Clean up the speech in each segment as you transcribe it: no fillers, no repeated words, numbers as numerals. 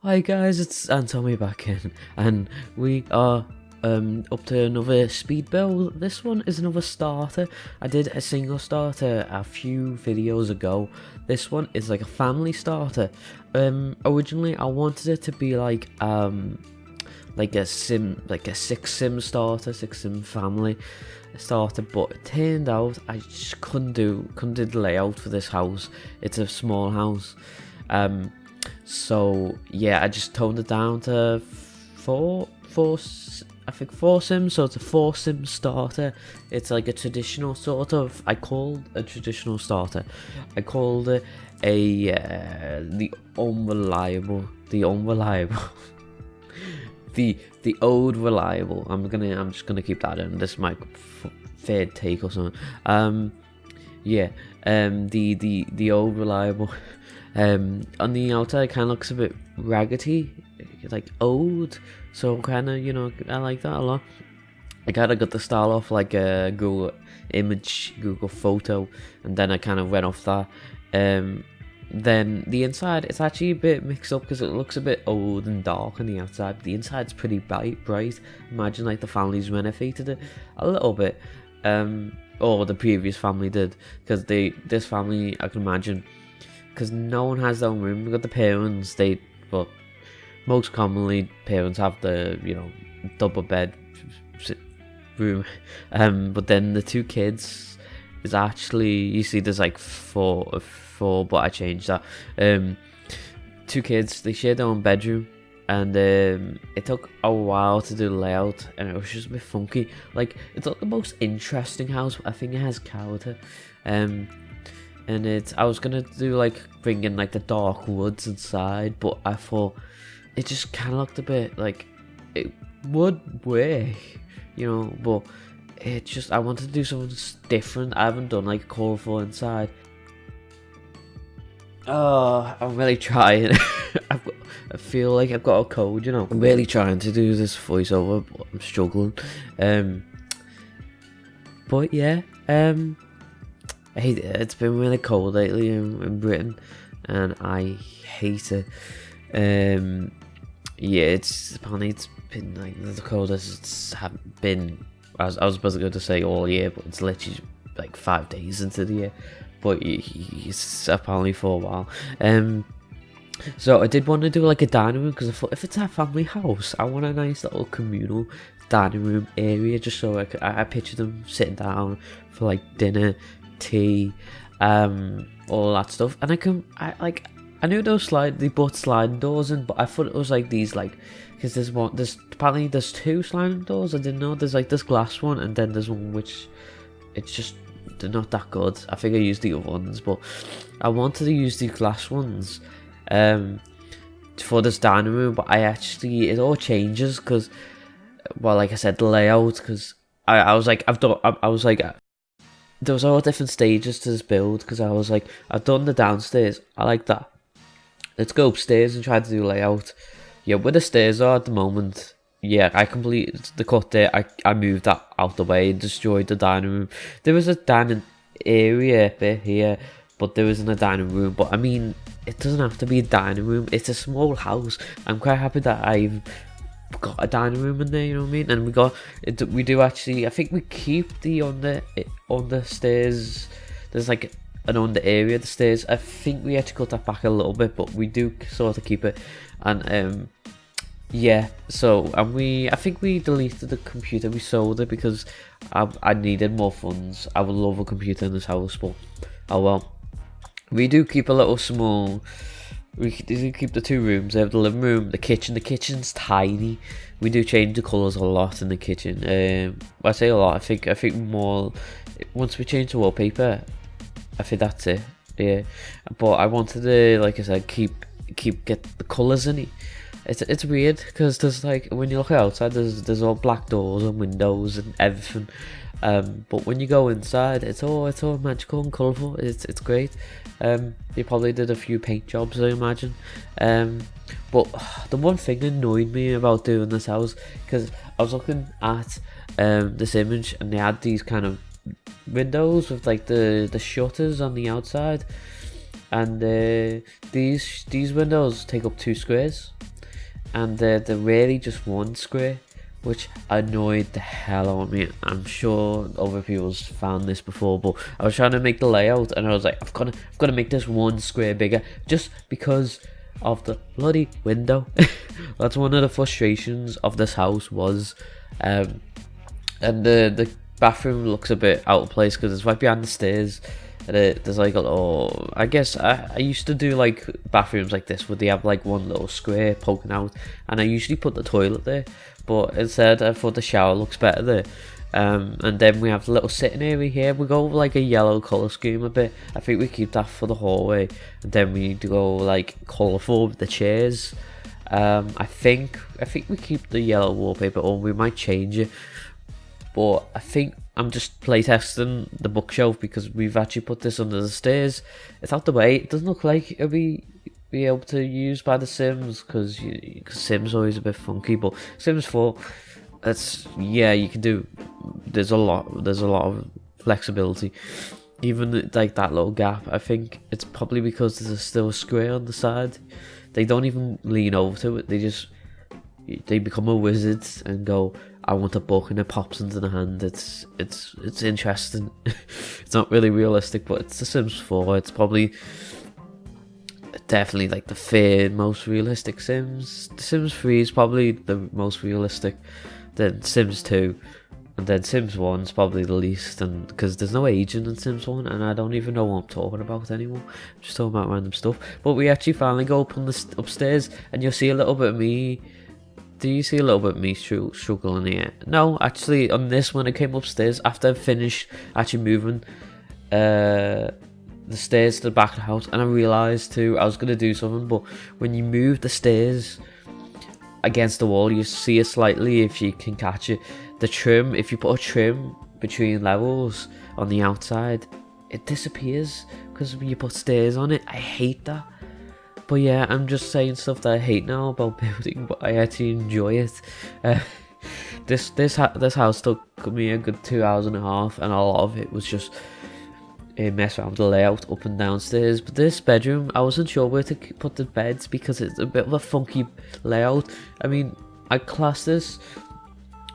Hi guys, it's Antomyy back in, and we are up to another speed build. This one is another starter. I did a single starter a few videos ago. This one is like a family starter. Originally I wanted it to be like a six sim family starter, but it turned out I just couldn't do the layout for this house. It's a small house. So yeah, I just toned it down to four sims. So it's a 4 sim starter. It's like a traditional sort of, I called it the unreliable the old reliable. I'm just gonna keep that in. This is my third take or something. The old reliable. On the outside, it kind of looks a bit raggedy, like old. So kind of, I like that a lot. I kind of got the style off like a Google photo, and then I kind of went off that. Then the inside, it's actually a bit mixed up because it looks a bit old and dark on the outside. But the inside's pretty bright. Imagine like the family's renovated it a little bit, or the previous family did, because this family, I can imagine, because no one has their own room. We've got the parents, but most commonly parents have the double bed room, but then the 2 kids is actually, you see there's like four, but I changed that. 2 kids, they share their own bedroom, and it took a while to do the layout, and it was just a bit funky. Like, it's not the most interesting house, but I think it has character. And I was gonna do bring in the dark woods inside, but I thought it just kind of looked a bit like it would work, but it just, I wanted to do something different. I haven't done colourful inside. Oh, I'm really trying. I feel like I've got a cold, I'm really trying to do this voiceover, but I'm struggling. But yeah, I hate it. It's been really cold lately in Britain, and I hate it. It's been the coldest it's been. I was supposed to say all year, but it's literally 5 days into the year. But it's apparently for a while. So I did want to do a dining room, because I thought if it's a family house, I want a nice little communal dining room area, just so I picture them sitting down for dinner, tea, all that stuff. And I knew they bought sliding doors in, but I thought it was these because there's 2 sliding doors. I didn't know there's this glass one, and then there's one which it's just, they're not that good. I think I used the other ones, but I wanted to use the glass ones for this dining room. But it all changes because, well, like I said, the layout, because I was there was all different stages to this build, because I was I've done the downstairs, I like that, let's go upstairs and try to do layout. Yeah, where the stairs are at the moment, yeah, I completed the cut there. I moved that out the way and destroyed the dining room. There was a dining area bit here, but there isn't a dining room. But I mean, it doesn't have to be a dining room. It's a small house. I'm quite happy that I've got a dining room in there, you know what I mean? And we do actually, I think we keep the on the stairs. There's an under area of the stairs. I think we had to cut that back a little bit, but we do sort of keep it. And yeah, so, and I think we deleted the computer. We sold it because I needed more funds. I would love a computer in this house, but oh well. We do keep a little small. We do keep the 2 rooms. They have the living room, the kitchen. The kitchen's tiny. We do change the colours a lot in the kitchen. I say a lot. I think more. Once we change the wallpaper, I think that's it. Yeah, but I wanted to, like I said, get the colours in it. It's weird because there's when you look outside, there's all black doors and windows and everything. But when you go inside, it's all magical and colourful. It's great. They probably did a few paint jobs, I imagine. But the one thing that annoyed me about doing this house, because I was looking at this image, and they had these kind of windows with the shutters on the outside, and these windows take up 2 squares. and they're really just one square, which annoyed the hell out of me. I'm sure other people's found this before, but I was trying to make the layout and I was like, I've got to make this one square bigger just because of the bloody window. That's one of the frustrations of this house was, and the bathroom looks a bit out of place because it's right behind the stairs. And there's like a little, I guess I used to do like bathrooms like this where they have like one little square poking out, and I usually put the toilet there, but instead I thought the shower looks better there. And then we have the little sitting area here. We go with like a yellow colour scheme a bit. I think we keep that for the hallway, and then we need to go like colourful with the chairs. I think we keep the yellow wallpaper, or we might change it, but I think I'm just playtesting the bookshelf because we've actually put this under the stairs. It's out the way. It doesn't look like it'll be able to use by the Sims because Sims always a bit funky. But Sims 4, you can do. There's a lot of flexibility. Even like that little gap, I think it's probably because there's still a square on the side. They don't even lean over to it. They become a wizard and go, I want a book, and it pops into the hand. It's interesting. It's not really realistic, but it's The Sims 4. It's probably definitely like the third most realistic Sims. The Sims 3 is probably the most realistic. Then Sims 2, and then Sims 1 is probably the least. And because there's no aging in Sims 1, and I don't even know what I'm talking about anymore. I'm just talking about random stuff. But we actually finally go up on the upstairs, and you'll see a little bit of me. Do you see a little bit of me struggling here? No, actually, on this, when I came upstairs, after I finished actually moving the stairs to the back of the house, and I realised too, I was going to do something, but when you move the stairs against the wall, you see it slightly if you can catch it. The trim, if you put a trim between levels on the outside, it disappears because when you put stairs on it. I hate that. But yeah, I'm just saying stuff that I hate now about building, but I actually enjoy it. This house took me a good 2.5 hours, and a lot of it was just mess around with the layout up and downstairs. But this bedroom, I wasn't sure where to put the beds because it's a bit of a funky layout. I mean, I class this,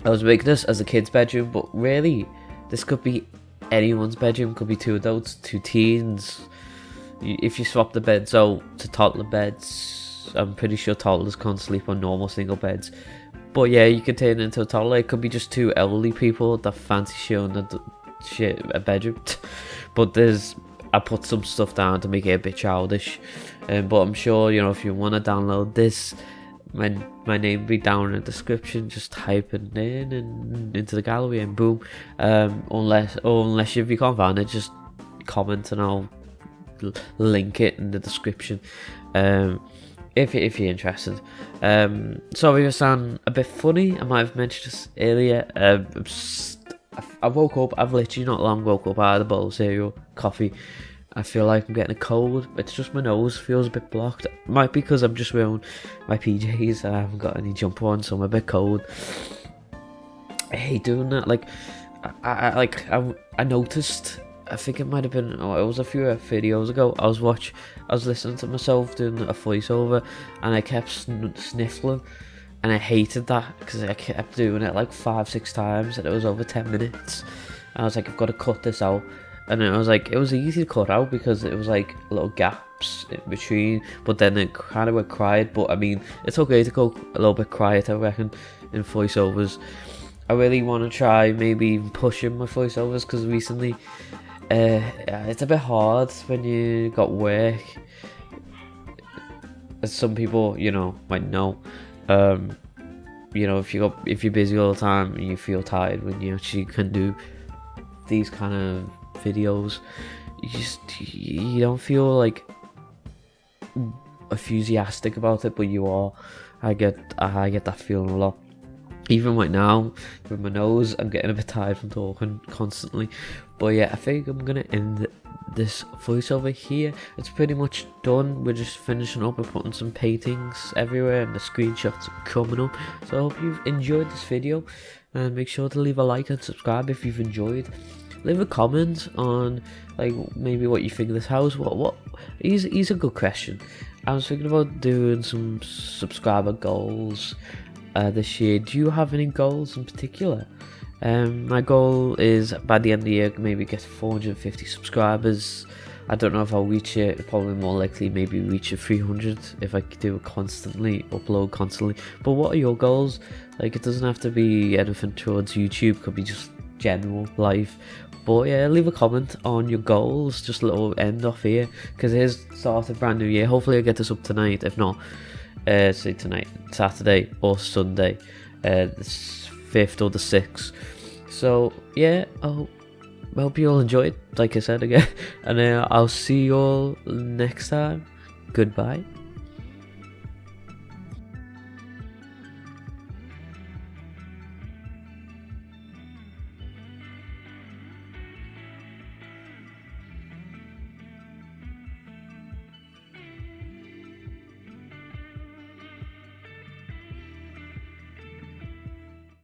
I was making this as a kid's bedroom, but really, this could be anyone's bedroom. Could be 2 adults, 2 teens. If you swap the beds out to toddler beds, I'm pretty sure toddlers can't sleep on normal single beds. But yeah, you could turn it into a toddler. It could be just 2 elderly people that fancy sharing a bedroom. But I put some stuff down to make it a bit childish. But I'm sure, if you want to download this, my name will be down in the description. Just type it in and into the gallery and boom. Unless if you can't find it, just comment and I'll link it in the description. If you're interested. Sorry if I sound a bit funny. I might have mentioned this earlier. I woke up. I've literally not long woke up. I had a bowl of cereal, coffee. I feel like I'm getting a cold. It's just my nose feels a bit blocked. It might be because I'm just wearing my PJs and I haven't got any jumper on, so I'm a bit cold. I hate doing that. Like I noticed. I think it might have been. It was a few videos ago. I was listening to myself doing a voiceover, and I kept sniffling, and I hated that because I kept doing it like 5-6 times, and it was over 10 minutes. And I was like, I've got to cut this out, and it was easy to cut out because it was like little gaps in between. But then it kind of went quiet. But I mean, it's okay to go a little bit quiet, I reckon, in voiceovers. I really want to try maybe pushing my voiceovers because recently. It's a bit hard when you got work, as some people might know. If you're busy all the time and you feel tired when you actually can do these kind of videos, you don't feel like enthusiastic about it, but you are. I get that feeling a lot. Even right now, with my nose, I'm getting a bit tired from talking constantly. But yeah, I think I'm going to end this voiceover here. It's pretty much done. We're just finishing up and putting some paintings everywhere, and the screenshots are coming up. So I hope you've enjoyed this video, and make sure to leave a like and subscribe if you've enjoyed. Leave a comment on like maybe what you think of this house. What? He's a good question. I was thinking about doing some subscriber goals this year. Do you have any goals in particular? My goal is by the end of the year maybe get 450 subscribers. I don't know if I'll reach it. Probably more likely maybe reach 300 if I do it constantly, upload constantly. But what are your goals? Like, it doesn't have to be anything towards YouTube, could be just general life. But yeah, leave a comment on your goals, just a little end off here, because it is start a brand new year. Hopefully I'll get this up tonight, if not, say tonight, Saturday or Sunday, the 5th or the 6th. So yeah, I hope you all enjoyed, like I said again, and I'll see you all next time. Goodbye.